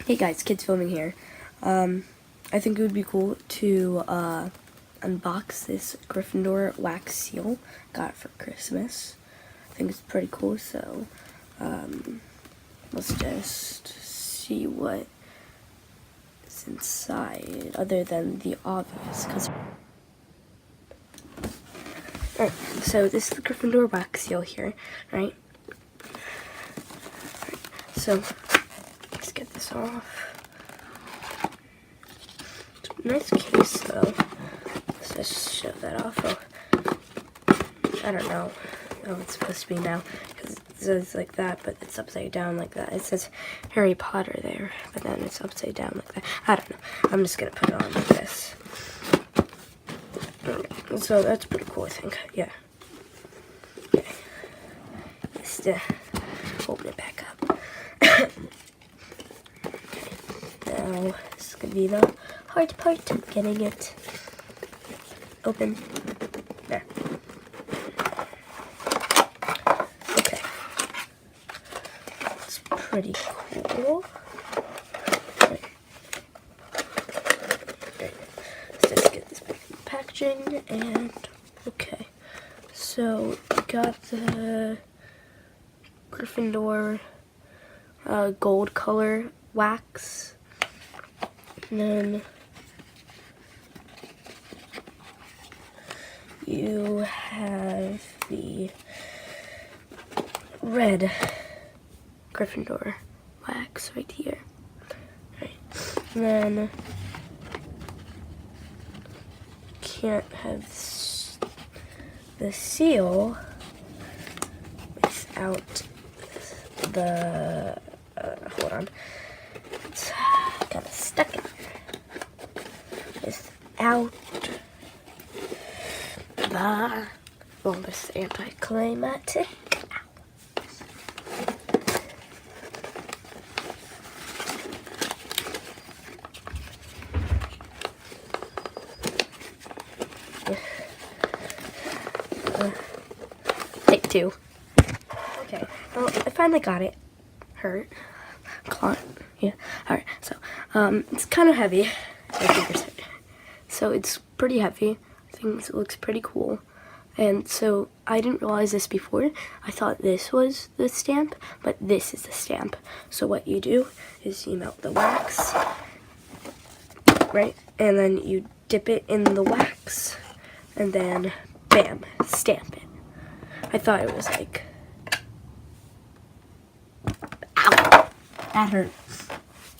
Hey guys, kids filming here. I think it would be cool to unbox this Gryffindor wax seal. Got it for Christmas. I think it's pretty cool, so let's just see what is inside, other than the obvious. Alright, so this is the Gryffindor wax seal here, right? So let's get this off. Nice case though. Let's just show that off. Oh, I don't know how it's supposed to be now, because it says like that, but it's upside down like that. It says Harry Potter there, but then it's upside down like that. I don't know. I'm just gonna put it on like this. So that's pretty cool, I think. Yeah. Okay. Just open it back up. Okay. Now this is gonna be the hard part, getting it open. There. Okay. It's pretty cool. Okay. Let's just get this back in the packaging, and okay. So we got the Gryffindor gold color wax, and then you have the red Gryffindor wax right here. Right. And then can't have the seal without the hold on. It's kind of stuck in there. Without well, this anticlimactic. Take two. Okay, well, I finally got it. Hurt. Claw. Yeah. Alright, so, it's kind of heavy. So it's pretty heavy. I think it looks pretty cool. And so I didn't realize this before. I thought this was the stamp, but this is the stamp. So what you do is you melt the wax, right? And then you dip it in the wax, and then bam, stamp it. I thought it was like, ow, that hurt.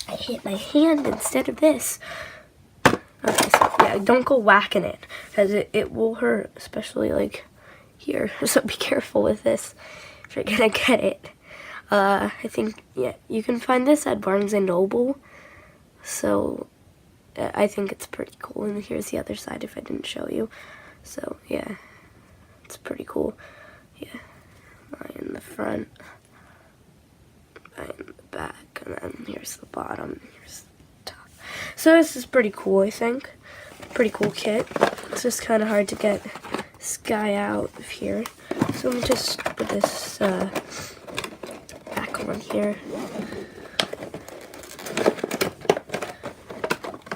I hit my hand instead of this. Okay, so yeah, don't go whacking it, because it will hurt, especially like here. So be careful with this if you're gonna get it. I think, yeah, you can find this at Barnes & Noble. So I think it's pretty cool. And here's the other side if I didn't show you. So yeah, it's pretty cool. Yeah, line in the front, line in the back, and then here's the bottom, here's the top. So this is pretty cool, I think. Pretty cool kit. It's just kind of hard to get this guy out of here. So let me just put this back on here.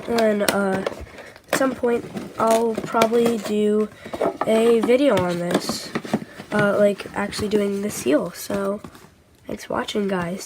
And at some point, I'll probably do a video on this. Like actually doing the seal. So thanks for watching, guys.